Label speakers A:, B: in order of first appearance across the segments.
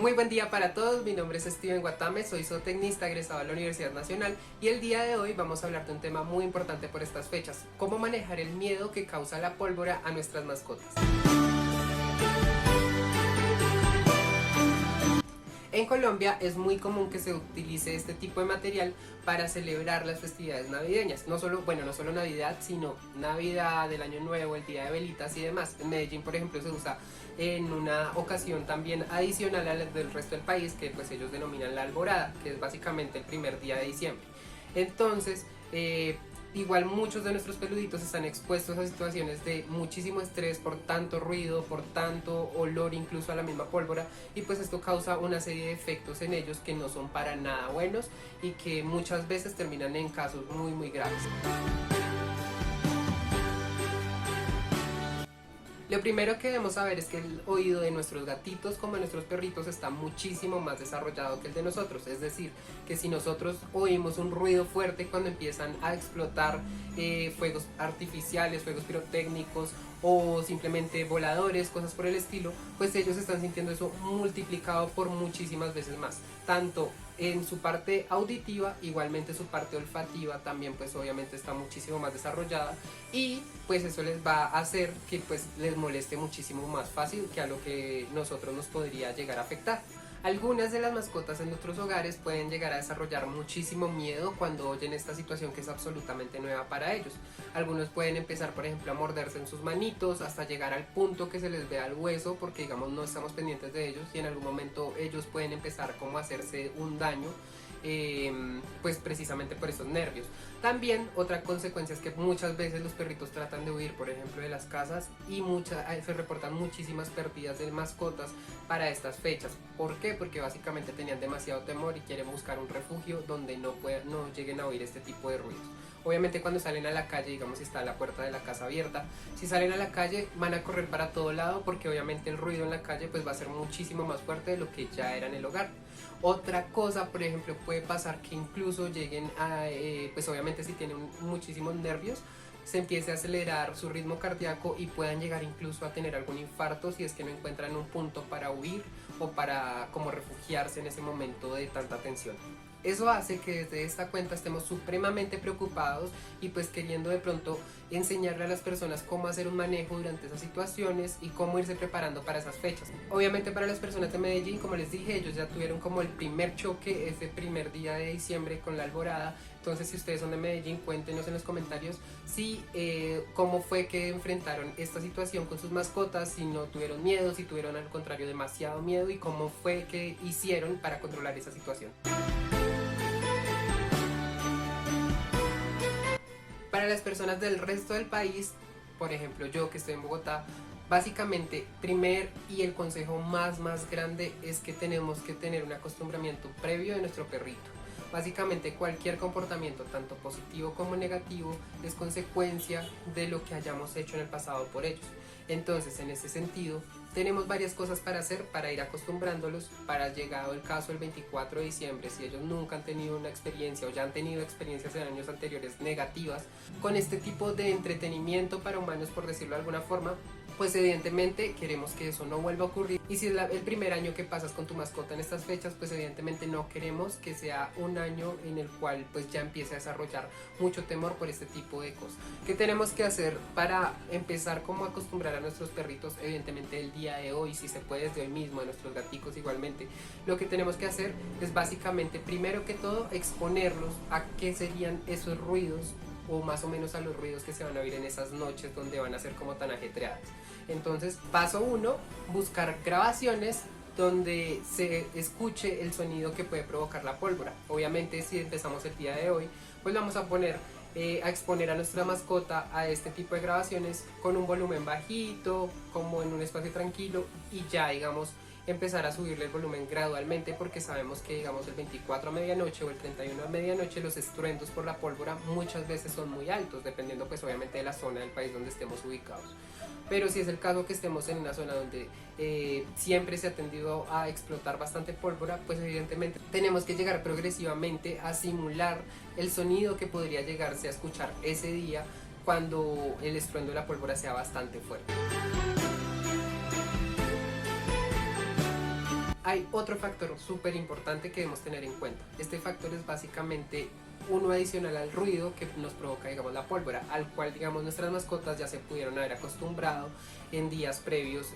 A: Muy buen día para todos, mi nombre es Steven Guatame, soy zootecnista egresado de la Universidad Nacional y el día de hoy vamos a hablar de un tema muy importante por estas fechas, cómo manejar el miedo que causa la pólvora a nuestras mascotas. En Colombia es muy común que se utilice este tipo de material para celebrar las festividades navideñas. No solo Navidad, sino Navidad, el Año Nuevo, el Día de Velitas y demás. En Medellín, por ejemplo, se usa en una ocasión también adicional a la del resto del país, que pues ellos denominan la Alborada, que es básicamente el primer día de diciembre. Entonces, igual muchos de nuestros peluditos están expuestos a situaciones de muchísimo estrés por tanto ruido, por tanto olor, incluso a la misma pólvora, y pues esto causa una serie de efectos en ellos que no son para nada buenos y que muchas veces terminan en casos muy graves. Lo primero que debemos saber es que el oído de nuestros gatitos como de nuestros perritos está muchísimo más desarrollado que el de nosotros. Es decir, que si nosotros oímos un ruido fuerte cuando empiezan a explotar fuegos artificiales, fuegos pirotécnicos o simplemente voladores, cosas por el estilo, pues ellos están sintiendo eso multiplicado por muchísimas veces más. Tanto en su parte auditiva, igualmente su parte olfativa también pues obviamente está muchísimo más desarrollada y pues eso les va a hacer que pues les moleste muchísimo más fácil que a lo que nosotros nos podría llegar a afectar. Algunas de las mascotas en nuestros hogares pueden llegar a desarrollar muchísimo miedo cuando oyen esta situación que es absolutamente nueva para ellos. Algunos pueden empezar, por ejemplo, a morderse en sus manitos hasta llegar al punto que se les vea el hueso porque digamos no estamos pendientes de ellos y en algún momento ellos pueden empezar como a hacerse un daño. Pues precisamente por esos nervios. También otra consecuencia es que muchas veces los perritos tratan de huir, por ejemplo, de las casas y se reportan muchísimas pérdidas de mascotas para estas fechas. ¿Por qué? Porque básicamente tenían demasiado temor y quieren buscar un refugio donde no lleguen a oír este tipo de ruidos. Obviamente cuando salen a la calle, digamos si está la puerta de la casa abierta, si salen a la calle van a correr para todo lado porque obviamente el ruido en la calle pues va a ser muchísimo más fuerte de lo que ya era en el hogar. Otra cosa, por ejemplo, puede pasar que incluso lleguen a, pues obviamente si tienen muchísimos nervios, se empiece a acelerar su ritmo cardíaco y puedan llegar incluso a tener algún infarto si es que no encuentran un punto para huir o para como refugiarse en ese momento de tanta tensión. Eso hace que desde esta cuenta estemos supremamente preocupados y pues queriendo de pronto enseñarle a las personas cómo hacer un manejo durante esas situaciones y cómo irse preparando para esas fechas. Obviamente para las personas de Medellín, como les dije, ellos ya tuvieron como el primer choque ese primer día de diciembre con la Alborada. Entonces si ustedes son de Medellín, cuéntenos en los comentarios cómo fue que enfrentaron esta situación con sus mascotas, si no tuvieron miedo, si tuvieron al contrario demasiado miedo y cómo fue que hicieron para controlar esa situación. Para las personas del resto del país, por ejemplo yo que estoy en Bogotá, básicamente el consejo más grande es que tenemos que tener un acostumbramiento previo de nuestro perrito. Básicamente cualquier comportamiento, tanto positivo como negativo, es consecuencia de lo que hayamos hecho en el pasado por ellos. Entonces, en ese sentido, tenemos varias cosas para hacer para ir acostumbrándolos para llegado el caso el 24 de diciembre, si ellos nunca han tenido una experiencia o ya han tenido experiencias en años anteriores negativas con este tipo de entretenimiento para humanos, por decirlo de alguna forma, pues evidentemente queremos que eso no vuelva a ocurrir. Y si es el primer año que pasas con tu mascota en estas fechas, pues evidentemente no queremos que sea un año en el cual pues ya empiece a desarrollar mucho temor por este tipo de cosas. ¿Qué tenemos que hacer para empezar como a acostumbrar a nuestros perritos? Evidentemente el día de hoy, si se puede desde hoy mismo, a nuestros gaticos igualmente, lo que tenemos que hacer es básicamente primero que todo exponerlos a qué serían esos ruidos o más o menos a los ruidos que se van a oír en esas noches donde van a ser como tan ajetreadas. Entonces, paso 1, buscar grabaciones donde se escuche el sonido que puede provocar la pólvora. Obviamente si empezamos el día de hoy, pues vamos a poner a exponer a nuestra mascota a este tipo de grabaciones con un volumen bajito, como en un espacio tranquilo y ya digamos empezar a subirle el volumen gradualmente porque sabemos que digamos el 24 a medianoche o el 31 a medianoche los estruendos por la pólvora muchas veces son muy altos dependiendo pues obviamente de la zona del país donde estemos ubicados. Pero si es el caso que estemos en una zona donde siempre se ha tendido a explotar bastante pólvora, pues evidentemente tenemos que llegar progresivamente a simular el sonido que podría llegarse a escuchar ese día cuando el estruendo de la pólvora sea bastante fuerte. hay otro factor súper importante que debemos tener en cuenta. Este factor es básicamente uno adicional al ruido que nos provoca, digamos, la pólvora, al cual, digamos, nuestras mascotas ya se pudieron haber acostumbrado en días previos,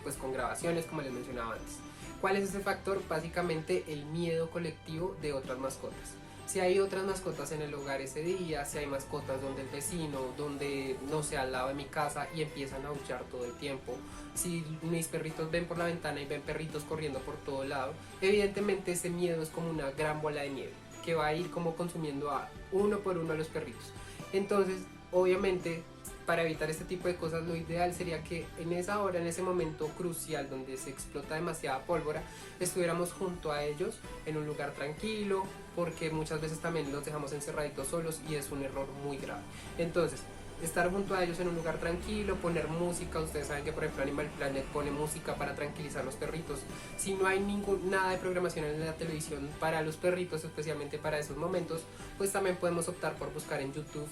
A: pues con grabaciones, como les mencionaba antes. ¿Cuál es ese factor? Básicamente el miedo colectivo de otras mascotas. Si hay otras mascotas en el hogar ese día, si hay mascotas donde el vecino, donde no sé, al lado de mi casa y empiezan a aullar todo el tiempo, si mis perritos ven por la ventana y ven perritos corriendo por todo lado, evidentemente ese miedo es como una gran bola de nieve que va a ir como consumiendo a uno por uno a los perritos. Entonces, obviamente, para evitar este tipo de cosas, lo ideal sería que en esa hora, en ese momento crucial donde se explota demasiada pólvora, estuviéramos junto a ellos en un lugar tranquilo, porque muchas veces también los dejamos encerraditos solos y es un error muy grave. Entonces, estar junto a ellos en un lugar tranquilo, poner música. Ustedes saben que por ejemplo Animal Planet pone música para tranquilizar a los perritos. Si no hay nada de programación en la televisión para los perritos, especialmente para esos momentos, pues también podemos optar por buscar en YouTube,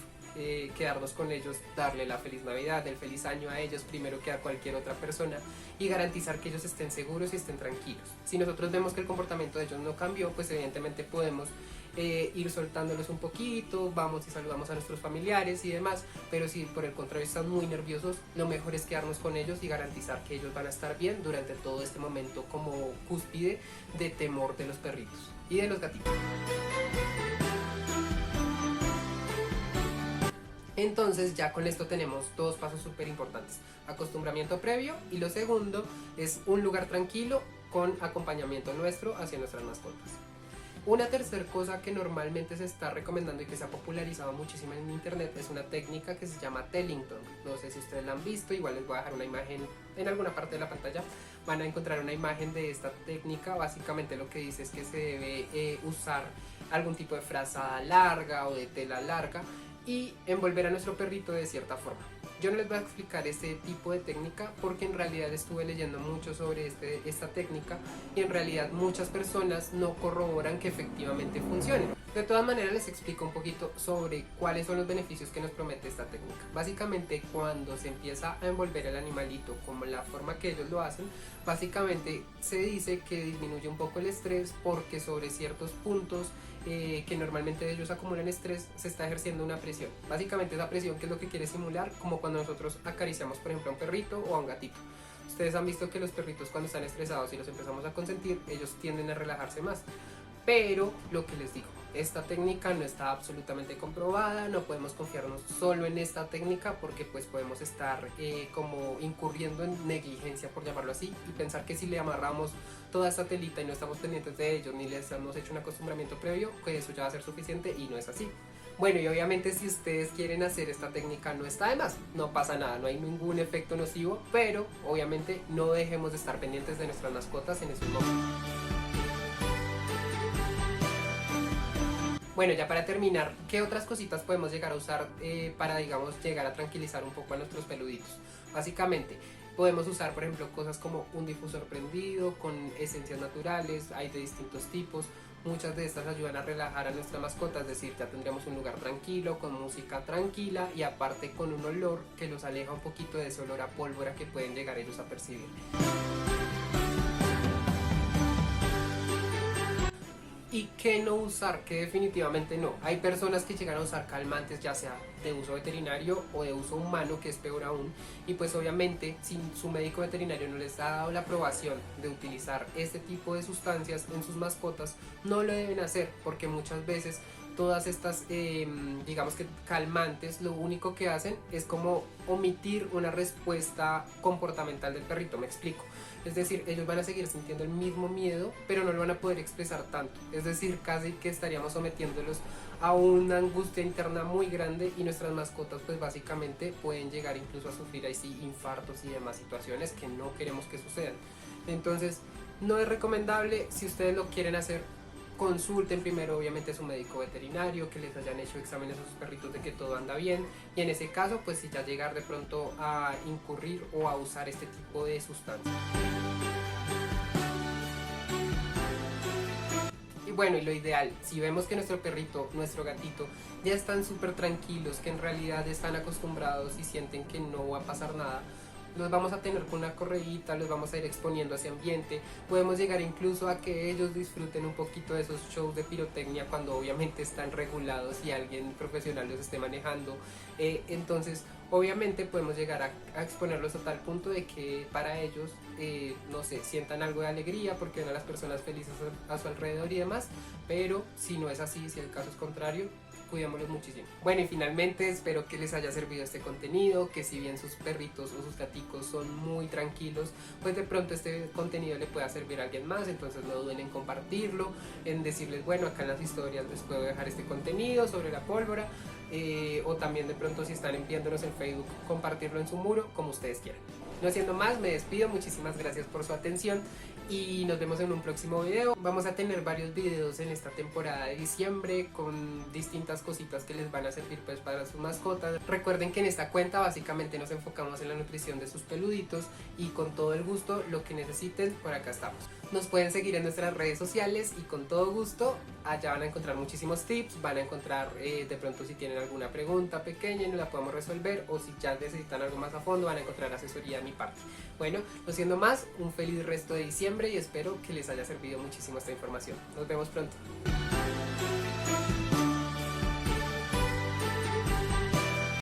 A: quedarnos con ellos, darle la feliz Navidad, el feliz año a ellos primero que a cualquier otra persona y garantizar que ellos estén seguros y estén tranquilos. Si nosotros vemos que el comportamiento de ellos no cambió, pues evidentemente podemos ir soltándolos un poquito, vamos y saludamos a nuestros familiares y demás, pero si por el contrario están muy nerviosos, lo mejor es quedarnos con ellos y garantizar que ellos van a estar bien durante todo este momento como cúspide de temor de los perritos y de los gatitos. Entonces ya con esto tenemos dos pasos súper importantes: acostumbramiento previo, y lo segundo es un lugar tranquilo con acompañamiento nuestro hacia nuestras mascotas. Una tercera cosa que normalmente se está recomendando y que se ha popularizado muchísimo en internet es una técnica que se llama Tellington. No sé si ustedes la han visto, igual les voy a dejar una imagen en alguna parte de la pantalla. Van a encontrar una imagen de esta técnica. Básicamente lo que dice es que se debe usar algún tipo de frazada larga o de tela larga y envolver a nuestro perrito de cierta forma. Yo no les voy a explicar ese tipo de técnica porque en realidad estuve leyendo mucho sobre esta técnica y en realidad muchas personas no corroboran que efectivamente funcione. De todas maneras les explico un poquito sobre cuáles son los beneficios que nos promete esta técnica. Básicamente cuando se empieza a envolver el animalito como la forma que ellos lo hacen, básicamente se dice que disminuye un poco el estrés porque sobre ciertos puntos que normalmente ellos acumulan estrés, se está ejerciendo una presión. Básicamente esa presión, que es lo que quiere simular, como cuando nosotros acariciamos por ejemplo a un perrito o a un gatito. Ustedes han visto que los perritos cuando están estresados y los empezamos a consentir, ellos tienden a relajarse más. Pero lo que les digo, esta técnica no está absolutamente comprobada, no podemos confiarnos solo en esta técnica porque pues podemos estar como incurriendo en negligencia, por llamarlo así, y pensar que si le amarramos toda esta telita y no estamos pendientes de ellos ni les hemos hecho un acostumbramiento previo, que eso ya va a ser suficiente, y no es así. Bueno, y obviamente si ustedes quieren hacer esta técnica no está de más, no pasa nada, no hay ningún efecto nocivo, pero obviamente no dejemos de estar pendientes de nuestras mascotas en esos momentos. Bueno, ya para terminar, ¿qué otras cositas podemos llegar a usar para, digamos, llegar a tranquilizar un poco a nuestros peluditos? Básicamente, podemos usar, por ejemplo, cosas como un difusor prendido con esencias naturales, hay de distintos tipos. Muchas de estas ayudan a relajar a nuestra mascota, es decir, ya tendríamos un lugar tranquilo, con música tranquila y aparte con un olor que los aleja un poquito de ese olor a pólvora que pueden llegar ellos a percibir. ¿Y qué no usar? Que definitivamente no. Hay personas que llegan a usar calmantes, ya sea de uso veterinario o de uso humano, que es peor aún, y pues obviamente si su médico veterinario no les ha dado la aprobación de utilizar este tipo de sustancias en sus mascotas, no lo deben hacer, porque muchas veces todas estas, digamos que calmantes, lo único que hacen es como omitir una respuesta comportamental del perrito. Me explico. Es decir, ellos van a seguir sintiendo el mismo miedo, pero no lo van a poder expresar tanto. Es decir, casi que estaríamos sometiéndolos a una angustia interna muy grande, y nuestras mascotas pues básicamente pueden llegar incluso a sufrir ahí sí infartos y demás situaciones que no queremos que sucedan. Entonces, no es recomendable. Si ustedes lo quieren hacer, consulten primero obviamente a su médico veterinario, que les hayan hecho exámenes a sus perritos de que todo anda bien, y en ese caso pues si ya llegar de pronto a incurrir o a usar este tipo de sustancias. Y bueno, y lo ideal, si vemos que nuestro perrito, nuestro gatito ya están súper tranquilos, que en realidad están acostumbrados y sienten que no va a pasar nada, los vamos a tener con una correíta, los vamos a ir exponiendo a ese ambiente, podemos llegar incluso a que ellos disfruten un poquito de esos shows de pirotecnia cuando obviamente están regulados y alguien profesional los esté manejando. Entonces obviamente podemos llegar a exponerlos a tal punto de que para ellos, no sé, sientan algo de alegría porque ven a las personas felices a su alrededor y demás, pero si no es así, si el caso es contrario, cuidémoslos muchísimo. Bueno, y finalmente espero que les haya servido este contenido, que si bien sus perritos o sus gaticos son muy tranquilos, pues de pronto este contenido le pueda servir a alguien más, entonces no duden en compartirlo, en decirles, bueno, acá en las historias les puedo dejar este contenido sobre la pólvora, o también de pronto si están viéndonos en Facebook, compartirlo en su muro, como ustedes quieran. No siendo más, me despido, muchísimas gracias por su atención y nos vemos en un próximo video. Vamos a tener varios videos en esta temporada de diciembre con distintas cositas que les van a servir pues para sus mascotas. Recuerden que en esta cuenta básicamente nos enfocamos en la nutrición de sus peluditos y con todo el gusto lo que necesiten, por acá estamos. Nos pueden seguir en nuestras redes sociales y con todo gusto allá van a encontrar muchísimos tips, van a encontrar de pronto si tienen alguna pregunta pequeña y no la podemos resolver, o si ya necesitan algo más a fondo van a encontrar asesoría de mi parte. Bueno, no siendo más, un feliz resto de diciembre y espero que les haya servido muchísimo esta información. Nos vemos pronto.